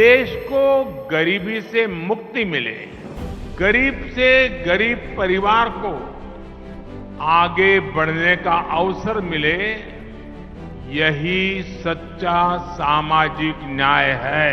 देश को गरीबी से मुक्ति मिले, गरीब से गरीब परिवार को आगे बढ़ने का अवसर मिले, यही सच्चा सामाजिक न्याय है।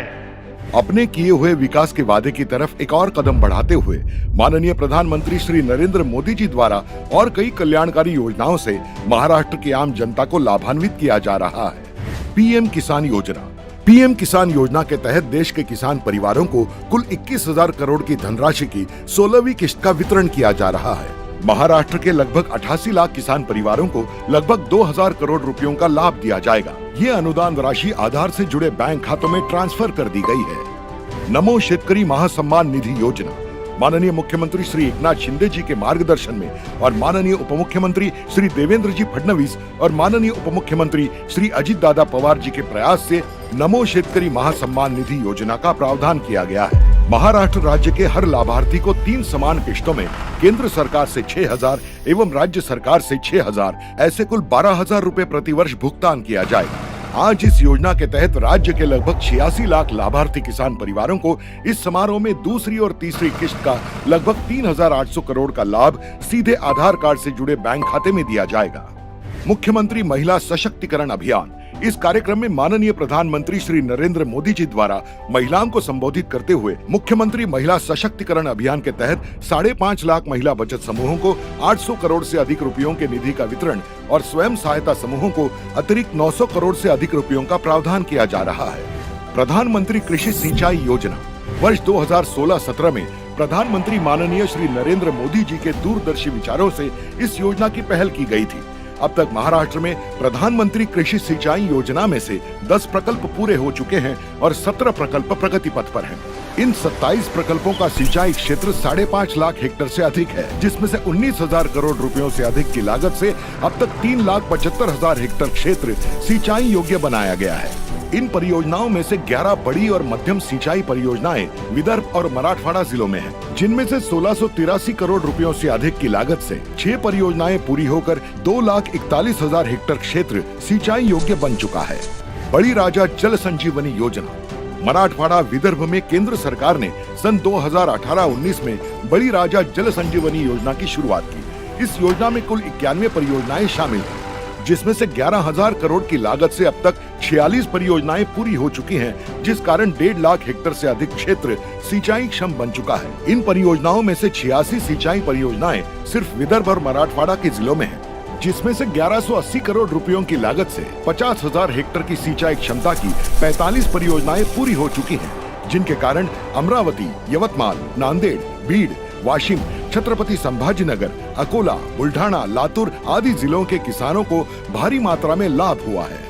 अपने किए हुए विकास के वादे की तरफ एक और कदम बढ़ाते हुए माननीय प्रधानमंत्री श्री नरेंद्र मोदी जी द्वारा और कई कल्याणकारी योजनाओं से महाराष्ट्र की आम जनता को लाभान्वित किया जा रहा है। पीएम किसान योजना। पीएम किसान योजना के तहत देश के किसान परिवारों को कुल 21,000 करोड़ की धनराशि की 16वीं किश्त का वितरण किया जा रहा है। महाराष्ट्र के लगभग 88 लाख किसान परिवारों को लगभग 2,000 करोड़ रुपयों का लाभ दिया जाएगा। ये अनुदान राशि आधार से जुड़े बैंक खातों में ट्रांसफर कर दी गई है। नमो शेतकरी महासम्मान निधि योजना। माननीय मुख्यमंत्री श्री एकनाथ शिंदे जी के मार्गदर्शन में और माननीय उपमुख्यमंत्री श्री देवेंद्र जी फडणवीस और माननीय उपमुख्यमंत्री श्री अजित दादा पवार जी के प्रयास से नमो शेतकरी महासम्मान निधि योजना का प्रावधान किया गया है। महाराष्ट्र राज्य के हर लाभार्थी को 3 समान किश्तों में केंद्र सरकार से 6,000 एवं राज्य सरकार से 6,000 ऐसे कुल 12,000 रूपए प्रति वर्ष भुगतान किया जाएगा। आज इस योजना के तहत राज्य के लगभग 86 लाख लाभार्थी किसान परिवारों को इस समारोह में दूसरी और तीसरी किश्त का लगभग 3,800 करोड़ का लाभ सीधे आधार कार्ड से जुड़े बैंक खाते में दिया जाएगा। मुख्यमंत्री महिला सशक्तिकरण अभियान। इस कार्यक्रम में माननीय प्रधानमंत्री श्री नरेंद्र मोदी जी द्वारा महिलाओं को संबोधित करते हुए मुख्यमंत्री महिला सशक्तिकरण अभियान के तहत 5.5 लाख महिला बचत समूहों को 800 करोड़ से अधिक रुपयों के निधि का वितरण और स्वयं सहायता समूहों को अतिरिक्त 900 करोड़ से अधिक रुपयों का प्रावधान किया जा रहा है। प्रधानमंत्री कृषि सिंचाई योजना। वर्ष 2016-17 में प्रधानमंत्री माननीय श्री नरेंद्र मोदी जी के दूरदर्शी विचारों से इस योजना की पहल की गई थी। अब तक महाराष्ट्र में प्रधानमंत्री कृषि सिंचाई योजना में से 10 प्रकल्प पूरे हो चुके हैं और 17 प्रकल्प प्रगति पथ पर हैं। इन 27 प्रकल्पों का सिंचाई क्षेत्र 5.5 लाख हेक्टेयर से अधिक है, जिसमें से 19,000 करोड़ रुपयों से अधिक की लागत से अब तक 3,75,000 हेक्टेयर क्षेत्र सिंचाई योग्य बनाया गया है। इन परियोजनाओं में से 11 बड़ी और मध्यम सिंचाई परियोजनाएं विदर्भ और मराठवाड़ा जिलों में हैं, जिनमें से 1683 करोड़ रुपयों से अधिक की लागत से 6 परियोजनाएं पूरी होकर 2,41,000 हेक्टेयर क्षेत्र सिंचाई योग्य बन चुका है। बड़ी राजा जल संजीवनी योजना। मराठवाड़ा विदर्भ में केंद्र सरकार ने सन 2018-19 में बड़ी राजा जल संजीवनी योजना की शुरुआत की। इस योजना में कुल 91 परियोजनाएं शामिल हैं, जिसमें से 11,000 करोड़ की लागत से अब तक 46 परियोजनाएं पूरी हो चुकी हैं, जिस कारण 1.5 लाख हेक्टेयर से अधिक क्षेत्र सिंचाई क्षम बन चुका है। इन परियोजनाओं में से 86 सिंचाई परियोजनाएं सिर्फ विदर्भ और मराठवाड़ा के जिलों में हैं, जिसमें से 1180 करोड़ रुपयों की लागत से 50,000 हेक्टेयर की सिंचाई क्षमता की 45 परियोजनाएं पूरी हो चुकी हैं, जिनके कारण अमरावती, यवतमाल, नांदेड़, बीड, वाशिम, छत्रपति संभाजीनगर, अकोला, बुल्ढाना, लातूर आदि जिलों के किसानों को भारी मात्रा में लाभ हुआ है।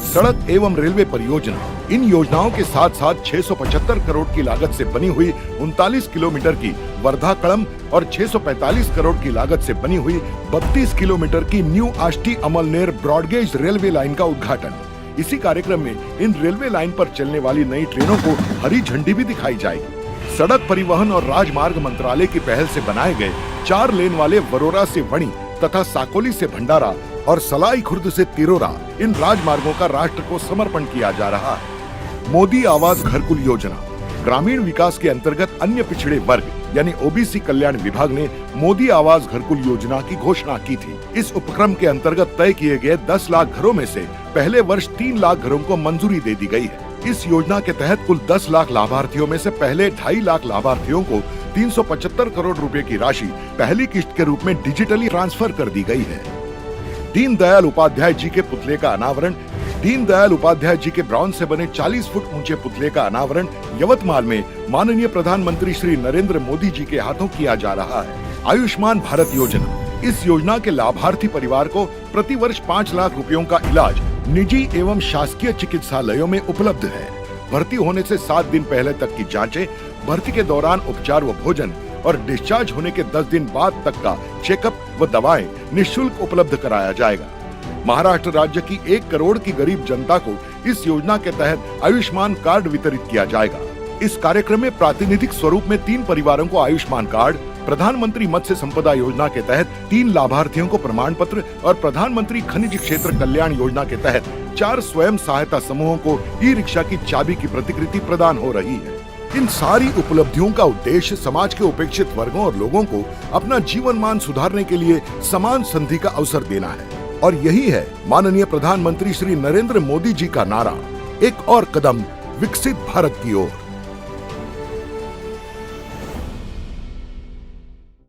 सड़क एवं रेलवे परियोजना। इन योजनाओं के साथ साथ 675 करोड़ की लागत से बनी हुई 39 किलोमीटर की वर्धा कड़म और 645 करोड़ की लागत से बनी हुई 32 किलोमीटर की new Ashti Amalner broad gauge railway line का उद्घाटन। इसी कार्यक्रम में इन रेलवे लाइन पर चलने वाली नई ट्रेनों को हरी झंडी भी दिखाई जाएगी। सड़क परिवहन और राजमार्ग मंत्रालय की पहल से बनाए गए 4 लेन वाले वरोरा से वणी तथा साकोली से भंडारा और सलाई खुर्द से तिरोरा इन राजमार्गों का राष्ट्र को समर्पण किया जा रहा है। मोदी आवास घरकुल योजना। ग्रामीण विकास के अंतर्गत अन्य पिछड़े वर्ग यानी ओबीसी कल्याण विभाग ने मोदी आवास घरकुल योजना की घोषणा की थी। इस उपक्रम के अंतर्गत तय किए गए 10 लाख घरों में से पहले वर्ष 3 लाख घरों को मंजूरी दे दी गई है। इस योजना के तहत कुल 10 लाख लाभार्थियों में से पहले 2.5 लाख लाभार्थियों को 375 करोड़ रुपए की राशि पहली किश्त के रूप में डिजिटली ट्रांसफर कर दी गई है। दीनदयाल उपाध्याय जी के पुतले का अनावरण। दीनदयाल उपाध्याय जी के ब्रॉन्ज से बने 40 फुट ऊंचे पुतले का अनावरण यवतमाल में माननीय प्रधानमंत्री श्री नरेंद्र मोदी जी के हाथों किया जा रहा है। आयुष्मान भारत योजना। इस योजना के लाभार्थी परिवार को प्रति वर्ष 5 लाख रुपयों का इलाज निजी एवं शासकीय चिकित्सालयों में उपलब्ध है। भर्ती होने से 7 दिन पहले तक की जांचें, भर्ती के दौरान उपचार व भोजन और डिस्चार्ज होने के 10 दिन बाद तक का चेकअप व दवाएं निःशुल्क उपलब्ध कराया जाएगा। महाराष्ट्र राज्य की 1 करोड़ की गरीब जनता को इस योजना के तहत आयुष्मान कार्ड वितरित किया जाएगा। इस कार्यक्रम में प्रातिनिधिक स्वरूप में 3 परिवारों को आयुष्मान कार्ड प्रधानमंत्री मत्स्य संपदा योजना के तहत 3 लाभार्थियों को प्रमाण पत्र और प्रधानमंत्री खनिज क्षेत्र कल्याण योजना के तहत 4 स्वयं सहायता समूहों को ई रिक्शा की चाबी की प्रतिकृति प्रदान हो रही है। इन सारी उपलब्धियों का उद्देश्य समाज के उपेक्षित वर्गों और लोगों को अपना जीवन मान सुधारने के लिए समान संधि का अवसर देना है। और यही है माननीय प्रधानमंत्री श्री नरेंद्र मोदी जी का नारा, एक और कदम विकसित भारत की ओर।